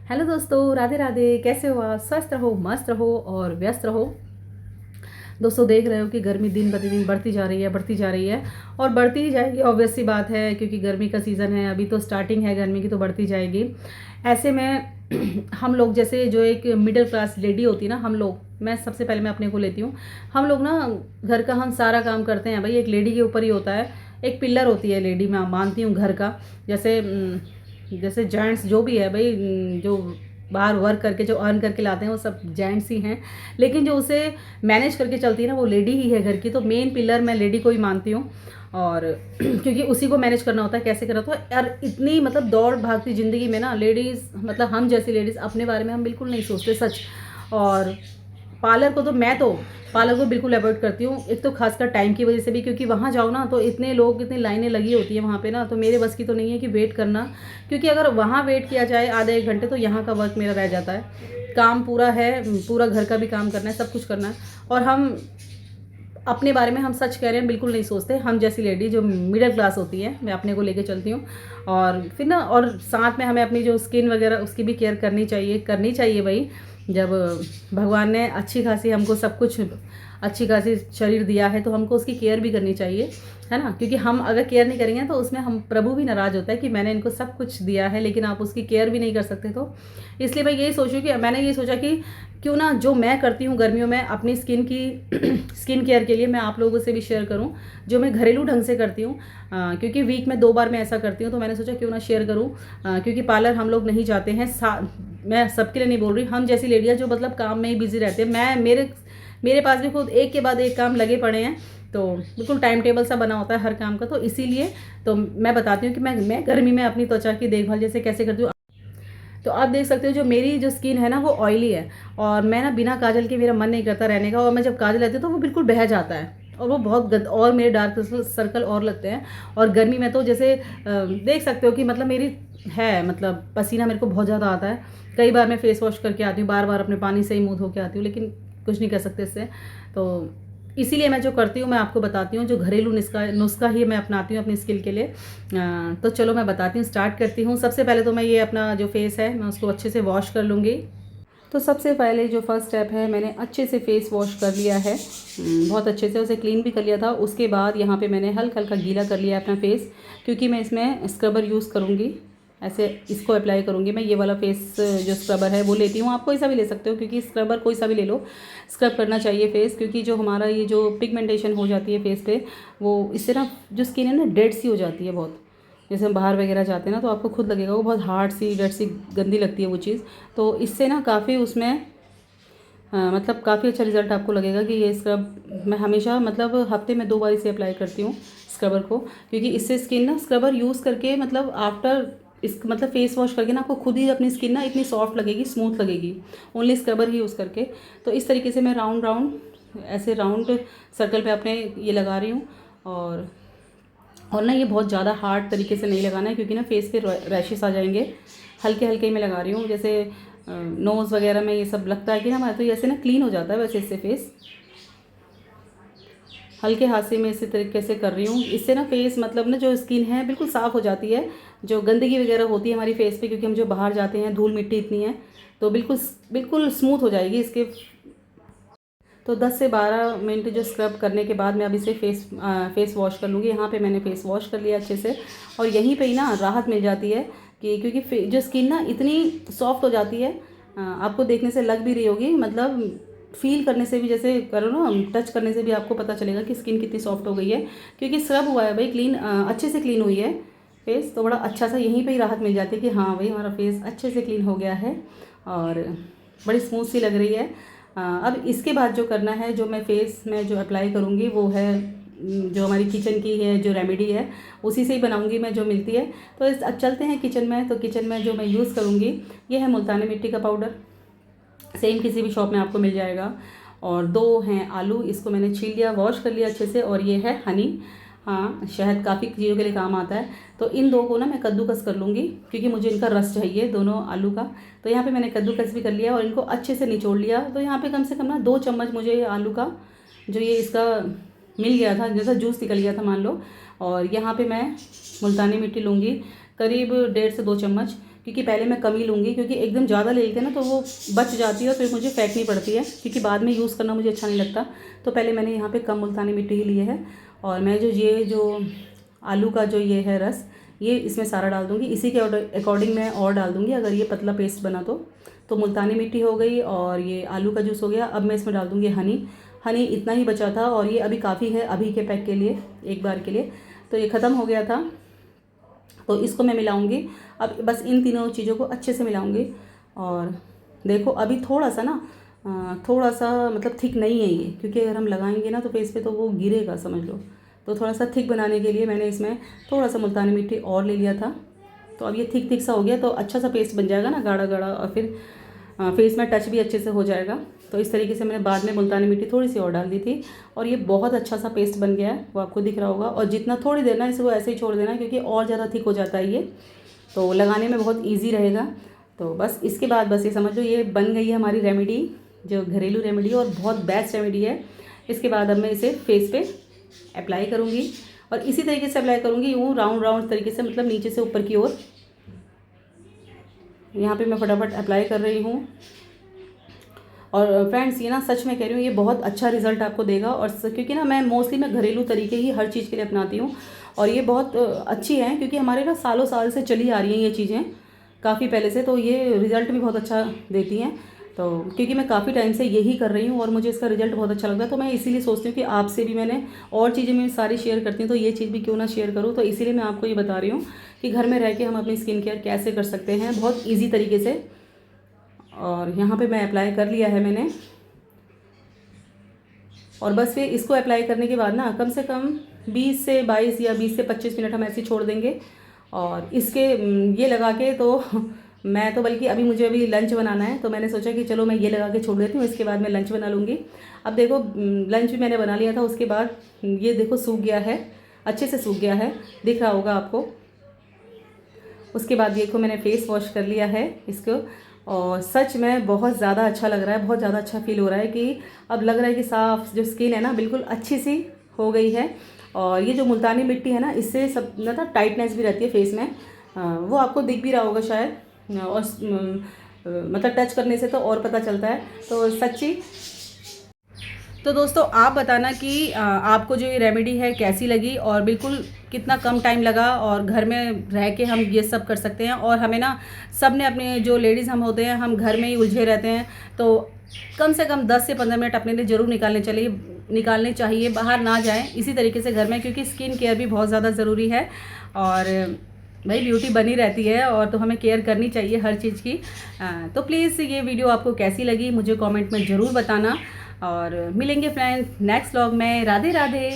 Hello दोस्तों, राधे राधे। कैसे हो आप? स्वस्थ रहो, मस्त रहो और व्यस्त रहो। दोस्तों, देख रहे हो कि गर्मी दिन प्रतिदिन बढ़ती जा रही है, बढ़ती जा रही है और बढ़ती ही जाएगी। ऑब्वियस सी बात है, क्योंकि गर्मी का सीज़न है। अभी तो स्टार्टिंग है गर्मी की, तो बढ़ती जाएगी। ऐसे में हम लोग जैसे जो एक मिडिल क्लास लेडी होती है ना, हम लोग, मैं सबसे पहले मैं अपने को लेती हूँ। हम लोग ना घर का हम सारा काम करते हैं भाई, एक लेडी के ऊपर ही होता है। एक पिल्लर होती है लेडी, मैं मानती हूँ घर का। जैसे जैसे जेंट्स जो भी है भाई, जो बाहर वर्क करके जो अर्न करके लाते हैं वो सब जेंट्स ही हैं। लेकिन जो उसे मैनेज करके चलती है ना, वो लेडी ही है घर की। तो मेन पिलर मैं लेडी को ही मानती हूँ। और क्योंकि उसी को मैनेज करना होता है, कैसे करना होता है यार। इतनी मतलब दौड़ भागती ज़िंदगी में ना, लेडीज़ मतलब हम जैसी लेडीज़ अपने बारे में हम बिल्कुल नहीं सोचते, सच। और पार्लर को तो मैं तो पार्लर को बिल्कुल अवॉइड करती हूँ। एक तो खासकर टाइम की वजह से भी, क्योंकि वहाँ जाओ ना तो इतने लोग, इतनी लाइनें लगी होती है वहाँ पे ना, तो मेरे बस की तो नहीं है कि वेट करना। क्योंकि अगर वहाँ वेट किया जाए आधे एक घंटे, तो यहाँ का वर्क मेरा रह जाता है। काम पूरा है, पूरा घर का भी काम करना है, सब कुछ करना है। और हम अपने बारे में हम सच कह रहे हैं, बिल्कुल नहीं सोचते। हम जैसी लेडी जो मिडिल क्लास होती है, मैं अपने को लेके चलती हूँ। और फिर ना, और साथ में हमें अपनी जो स्किन वगैरह उसकी भी केयर करनी चाहिए भाई। जब भगवान ने अच्छी खासी हमको सब कुछ, अच्छी खासी शरीर दिया है, तो हमको उसकी केयर भी करनी चाहिए, है ना। क्योंकि हम अगर केयर नहीं करेंगे तो उसमें हम प्रभु भी नाराज़ होता है कि मैंने इनको सब कुछ दिया है, लेकिन आप उसकी केयर भी नहीं कर सकते। तो इसलिए मैं यही सोचूँ कि मैंने ये सोचा कि क्यों ना जो मैं करती हूँ गर्मियों में अपनी स्किन की स्किन केयर के लिए, मैं आप लोगों से भी शेयर करूँ, जो मैं घरेलू ढंग से करती हूँ। क्योंकि वीक में 2 बार मैं ऐसा करती हूँ, तो मैंने सोचा क्यों ना शेयर करूँ। क्योंकि पार्लर हम लोग नहीं जाते हैं, मैं सबके लिए नहीं बोल रही, हम जैसी लेडियाँ जो मतलब काम में ही बिजी रहते हैं। मैं मेरे पास भी खुद एक के बाद एक काम लगे पड़े हैं। तो बिल्कुल टाइम टेबल सा बना होता है हर काम का। तो इसीलिए तो मैं बताती हूँ कि मैं गर्मी में अपनी त्वचा की देखभाल जैसे कैसे करती हूँ। तो आप देख सकते हो, जो मेरी जो स्किन है ना, वो ऑयली है। और मैं ना बिना काजल के मेरा मन नहीं करता रहने का। और मैं जब काजल लेती हूँ तो वो बिल्कुल बह जाता है, और वो बहुत और मेरे डार्क सर्कल और लगते हैं। और गर्मी में तो जैसे देख सकते हो कि मतलब मेरी है, मतलब पसीना मेरे को बहुत ज़्यादा आता है। कई बार मैं फेस वॉश करके आती हूँ, बार बार अपने पानी से ही मुँह धो के आती हूँ, लेकिन कुछ नहीं कर सकते इससे। तो इसीलिए मैं जो करती हूँ मैं आपको बताती हूँ, जो घरेलू नुस्खा नुस्खा ही मैं अपनाती हूँ अपनी स्किन के लिए। तो चलो मैं बताती हूँ, स्टार्ट करती हूँ। सबसे पहले तो मैं ये अपना जो फेस है, मैं उसको अच्छे से वॉश कर लूँगी। तो सबसे पहले जो फर्स्ट स्टेप है, मैंने अच्छे से फेस वॉश कर लिया है। बहुत अच्छे से उसे क्लीन भी कर लिया था। उसके बाद यहाँ पे मैंने हल्का हल्का गीला कर लिया अपना फेस, क्योंकि मैं इसमें स्क्रबर यूज़ करूँगी। ऐसे इसको अप्लाई करूँगी मैं। ये वाला फेस जो स्क्रबर है वो लेती हूँ, आप कोई सा भी ले सकते हो, क्योंकि स्क्रबर कोई सा भी ले लो, स्क्रब करना चाहिए फेस। क्योंकि जो हमारा ये जो पिगमेंटेशन हो जाती है फेस पे, वो इससे ना जो स्किन है ना डेड सी हो जाती है बहुत। जैसे हम बाहर वगैरह जाते हैं ना, तो आपको खुद लगेगा वो बहुत हार्ड सी, डेड सी, गंदी लगती है वो चीज़। तो इससे ना काफ़ी उसमें मतलब काफ़ी अच्छा रिज़ल्ट आपको लगेगा कि ये स्क्रब मैं हमेशा मतलब हफ्ते में 2 बार इसे अप्लाई करती हूँ स्क्रबर को। क्योंकि इससे स्किन ना स्क्रबर यूज़ करके मतलब आफ्टर इस मतलब फेस वॉश करके ना आपको खुद ही अपनी स्किन ना इतनी सॉफ्ट लगेगी, स्मूथ लगेगी, ओनली स्क्रबर ही यूज़ करके। तो इस तरीके से मैं राउंड राउंड ऐसे राउंड सर्कल पे अपने ये लगा रही हूँ। और ना ये बहुत ज़्यादा हार्ड तरीके से नहीं लगाना है, क्योंकि ना फेस पे रैशेस आ जाएंगे। हल्के हल्के ही मैं लगा रही हूँ। जैसे नोज़ वगैरह में ये सब लगता है कि ना हमारा, तो ऐसे ना क्लीन हो जाता है वैसे इससे फेस। हल्के हाथ से मैं इसी तरीके से कर रही हूँ। इससे ना फेस मतलब ना जो स्किन है बिल्कुल साफ़ हो जाती है। जो गंदगी वगैरह होती है हमारी फेस पे, क्योंकि हम जो बाहर जाते हैं, धूल मिट्टी इतनी है, तो बिल्कुल बिल्कुल स्मूथ हो जाएगी इसके। तो 10 से 12 मिनट जो स्क्रब करने के बाद मैं अब इसे फेस वॉश कर लूँगी। यहाँ पे मैंने फेस वॉश कर लिया अच्छे से। और यहीं पे ही ना राहत मिल जाती है कि क्योंकि जो स्किन ना इतनी सॉफ्ट हो जाती है। आपको देखने से लग भी रही होगी, मतलब फील करने से भी, जैसे करो ना टच करने से भी आपको पता चलेगा कि स्किन कितनी सॉफ्ट हो गई है, क्योंकि स्क्रब हुआ है भाई, क्लीन अच्छे से क्लीन हुई है फेस। तो बड़ा अच्छा सा यहीं पे ही राहत मिल जाती है कि हाँ भाई हमारा फेस अच्छे से क्लीन हो गया है और बड़ी स्मूथ सी लग रही है। अब इसके बाद जो करना है, जो मैं फेस में जो अप्लाई करूँगी, वो है जो हमारी किचन की है जो रेमेडी है, उसी से ही बनाऊँगी मैं, जो मिलती है। तो अब चलते हैं किचन में। तो किचन में जो मैं यूज़ करूँगी, ये है मुल्तानी मिट्टी का पाउडर। सेम किसी भी शॉप में आपको मिल जाएगा। और 2 हैं आलू, इसको मैंने छील लिया, वॉश कर लिया अच्छे से। और ये है हनी। हाँ, शहद काफ़ी चीज़ों के लिए काम आता है। तो इन 2 को ना मैं कद्दूकस कर लूँगी, क्योंकि मुझे इनका रस चाहिए, दोनों आलू का। तो यहाँ पे मैंने कद्दूकस भी कर लिया और इनको अच्छे से निचोड़ लिया। तो यहाँ पे कम से कम ना 2 चम्मच मुझे आलू का जो ये इसका मिल गया था, जैसा जूस निकल गया था मान लो। और यहाँ पे मैं मुल्तानी मिट्टी लूँगी, करीब 1.5 से 2 चम्मच, क्योंकि पहले मैं कम ही लूँगी, क्योंकि एकदम ज़्यादा ले लेते हैं ना तो वो बच जाती है और फिर मुझे फेंकनी पड़ती है, क्योंकि बाद में यूज़ करना मुझे अच्छा नहीं लगता। तो पहले मैंने यहाँ पे कम मुल्तानी मिट्टी ही ली है। और मैं जो आलू का जो ये है रस, ये इसमें सारा डाल दूँगी। इसी के अकॉर्डिंग मैं और डाल दूँगी अगर ये पतला पेस्ट बना तो मुल्तानी मिट्टी हो गई और ये आलू का जूस हो गया। अब मैं इसमें डाल दूँगी हनी इतना ही बचा था और ये अभी काफ़ी है अभी के पैक के लिए, एक बार के लिए। तो ये ख़त्म हो गया था, तो इसको मैं मिलाऊंगी। अब बस इन तीनों चीज़ों को अच्छे से मिलाऊंगी। और देखो अभी थोड़ा सा ना थोड़ा सा मतलब थिक नहीं है ये, क्योंकि अगर हम लगाएंगे ना तो फेस पे तो वो गिरेगा समझ लो। तो थोड़ा सा थिक बनाने के लिए मैंने इसमें थोड़ा सा मुल्तानी मिट्टी और ले लिया था। तो अब ये थिक सा हो गया, तो अच्छा सा पेस्ट बन जाएगा ना, गाढ़ा गाढ़ा, और फिर फेस में टच भी अच्छे से हो जाएगा। तो इस तरीके से मैंने बाद में मुल्तानी मिट्टी थोड़ी सी और डाल दी थी और ये बहुत अच्छा सा पेस्ट बन गया है, वो आपको दिख रहा होगा। और जितना थोड़ी देर ना इसको ऐसे ही छोड़ देना, क्योंकि और ज़्यादा थिक हो जाता है ये, तो लगाने में बहुत ईजी रहेगा। तो बस इसके बाद बस ये समझ लो ये बन गई है हमारी रेमेडी, जो घरेलू रेमेडी और बहुत बेस्ट रेमेडी है। इसके बाद अब मैं इसे फेस पे अप्लाई करूँगी और इसी तरीके से अप्लाई करूँगी, यूँ राउंड तरीके से, मतलब नीचे से ऊपर की ओर। यहाँ पे मैं फटाफट अप्लाई कर रही हूँ। और फ्रेंड्स ये ना सच में कह रही हूँ, ये बहुत अच्छा रिजल्ट आपको देगा। और क्योंकि ना मैं मोस्टली मैं घरेलू तरीके ही हर चीज़ के लिए अपनाती हूँ और ये बहुत अच्छी हैं, क्योंकि हमारे ना सालों साल से चली आ रही हैं ये चीज़ें काफ़ी पहले से, तो ये रिज़ल्ट भी बहुत अच्छा देती हैं। तो क्योंकि मैं काफ़ी टाइम से यही कर रही हूँ और मुझे इसका रिजल्ट बहुत अच्छा लगता है, तो मैं इसीलिए सोचती हूँ कि आपसे भी मैंने और चीज़ें मैं सारी शेयर करती हूँ, तो ये चीज़ भी क्यों ना शेयर करूँ। तो इसीलिए मैं आपको ये बता रही हूँ कि घर में रह के हम अपनी स्किन केयर कैसे कर सकते हैं बहुत ईजी तरीके से। और यहाँ पे मैं अप्लाई कर लिया है मैंने। और बस फिर इसको अप्लाई करने के बाद ना कम से कम 20 से 22 या 20 से 25 मिनट हम ऐसे छोड़ देंगे। और इसके ये लगा के तो मैं तो बल्कि अभी लंच बनाना है, तो मैंने सोचा कि चलो मैं ये लगा के छोड़ देती हूँ, इसके बाद मैं लंच बना लूँगी। अब देखो लंच भी मैंने बना लिया था, उसके बाद ये देखो सूख गया है, अच्छे से सूख गया है, दिख रहा होगा आपको। उसके बाद देखो मैंने फेस वॉश कर लिया है इसको, और सच में बहुत ज़्यादा अच्छा लग रहा है, बहुत ज़्यादा अच्छा फील हो रहा है कि अब लग रहा है कि साफ़ जो स्किन है ना बिल्कुल अच्छी सी हो गई है। और ये जो मुल्तानी मिट्टी है ना, इससे सब मतलब टाइटनेस भी रहती है फेस में, वो आपको दिख भी रहा होगा शायद, और मतलब टच करने से तो और पता चलता है। तो सच्ची तो दोस्तों आप बताना कि आपको जो ये रेमेडी है कैसी लगी और बिल्कुल कितना कम टाइम लगा और घर में रह के हम ये सब कर सकते हैं। और हमें ना सब ने अपने जो लेडीज़ हम होते हैं, हम घर में ही उलझे रहते हैं, तो कम से कम 10 से 15 मिनट अपने लिए ज़रूर निकालने चाहिए, बाहर ना जाएं इसी तरीके से घर में, क्योंकि स्किन केयर भी बहुत ज़्यादा ज़रूरी है। और भाई ब्यूटी बनी रहती है और तो हमें केयर करनी चाहिए हर चीज़ की। तो प्लीज़ ये वीडियो आपको कैसी लगी मुझे कमेंट में ज़रूर बताना। और मिलेंगे फ्रेंड्स नेक्स्ट व्लॉग में। राधे राधे।